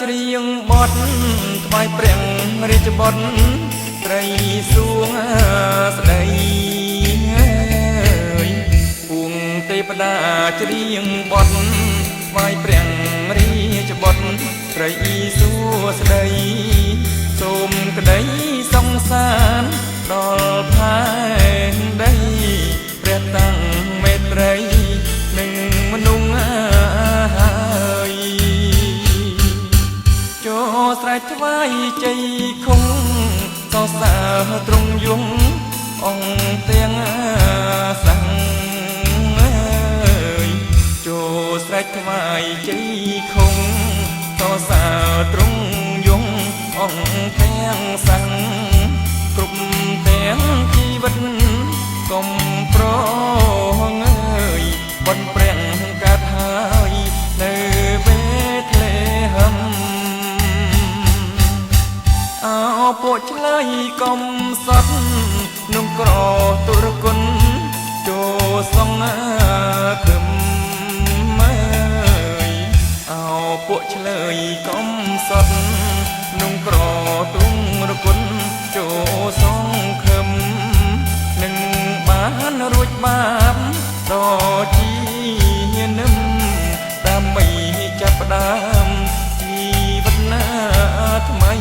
ច្រៀងបទថ្វាយព្រះរាជបុត្រត្រីសួងស្ដីពួងទេវតាច្រៀងបទថ្វាយព្រះរាជបុត្រត្រីសួស្ដីសូមក្តីសង្សារដល់ផែនដីព្រះតាំងមេត្រីនឹងមនុស្សហើយចូលស្រែកថ្វាយជ័យគង់សរសើរទ្រង់យងអង្គទាំងសង្ឃចូលស្រែកថ្វាយជ័យគង់សរសើរទ្រង់យងអង្គទាំងសង្ឃគ្រប់ទាំងជីវិតកុំប្រងើយបនព្រះកាត់ហើយនៅវេធ្លេហឹមអោពួកឆ្លើយកុំសត់នំក្រទុរគុណចូលសងខឹមមើយអោពួកឆ្លើយកុំសត់នំក្រទុរគុណចូលសងខឹមនឹងបានរួចបាបដល់ជីនឹមដើម្បីចាប់ផ្ដើមជីវិតណាថ្មី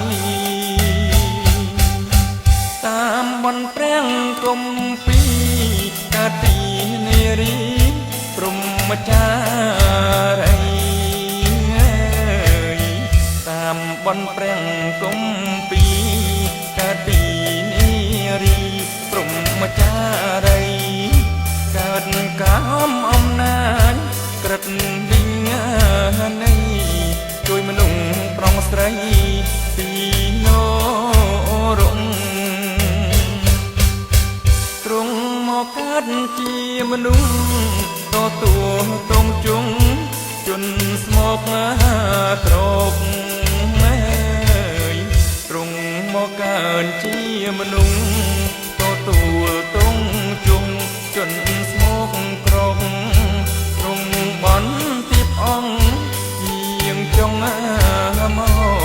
តាមបនព្រះគម្ពីរកាទីនារីព្រហ្មចារីតាមបនព្រះគម្ពីរកាទីនារីព្រហ្មចារីកើតកាមអំណាចក្រិតវិញ្ញាណីជួយមនុស្សប្រុងស្រីពីនរងទ្រង់មកកើតជាមនុស្សទទួលទ្រង់ជង់ជន់ស្មោកក្រកទ្រង់មកកើតជាមនុស្សទទួលទ្រង់ជង់ជន់ស្មោកក្រកទ្រង់បន់ទីបអង្គយាងចុងម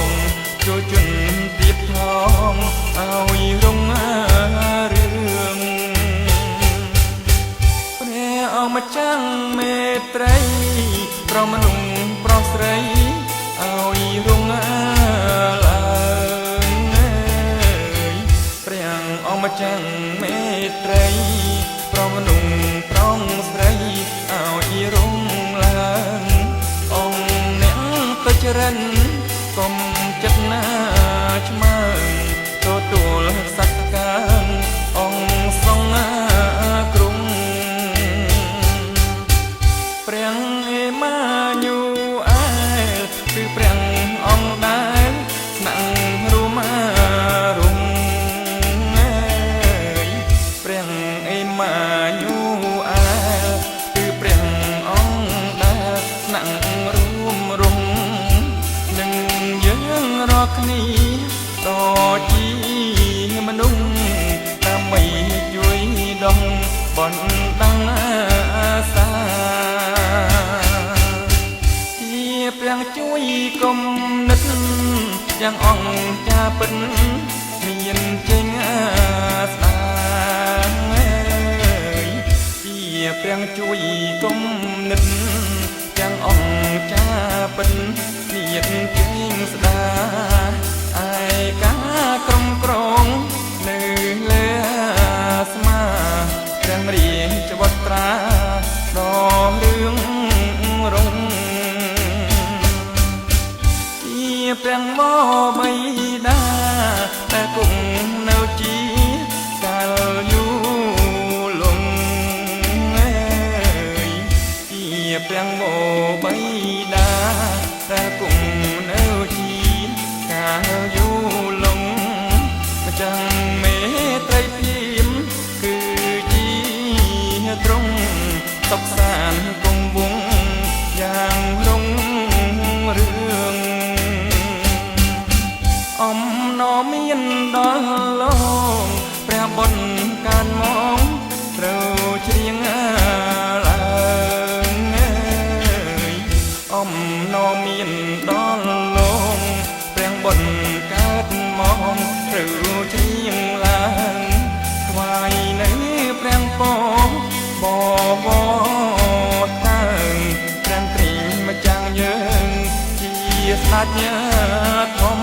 កជួយជន់ទៀបថងឲ្យរងរឿងព្រះអង្គម្ចាស់មេត្រីប្រមនុស្សប្រុសស្រីឲ្យរងឡើងព្រះអង្គម្ចាស់មេត្រីប្រមនុស្សប្រុសស្រីឲ្យរងឡើងអង្គអ្នកទៅចរិនកុំចិត្តណាឆ្មើទទួលសក្កាំអង្គសង្ឃគ្រងព្រះអេម៉ាញូអែលគឺព្រះអង្គដែលស្នាក់រួមរងព្រះអេម៉ាញូអែលគឺព្រះអង្គដែលស្នាក់រួមរងនឹងយើងរាល់គ្នាដ៏ជាមនុស្សដើម្បីជួយដងបណ្ដាំអាសាជាព្រះជួយគំនិតយ៉ាងអង្គចាពិតមានចេញស្ដាងជាព្រះជួយគំនិតយ៉ាងអង្គចាពិតមានចេញស្ដាឯកាក្រុមក្រងនៅលើស្មាព្រះរាជវត្រាដល់រឿងរងជាព្រះមបិតាតែគង់នៅជាកាលយូរលងជាព្រះមបិតាតែគង់នៅជាកាលយូរលងម្ចាស់មេត្រីព្រាមគឺជាទ្រង់សុខសាន្តគង់វង្សយ៉ាងរុងរឿងអំណរមានដល់លោកព្រះបុត្រកានមកត្រូវច្រៀងឡើងអំណរមានដល់លោក បុណ្យកើតមកឬជ្រៀងឡើងថ្វាយនៅព្រះពរបបតាំងព្រះព្រីម្ចាស់យើងជាស្ដេចធំ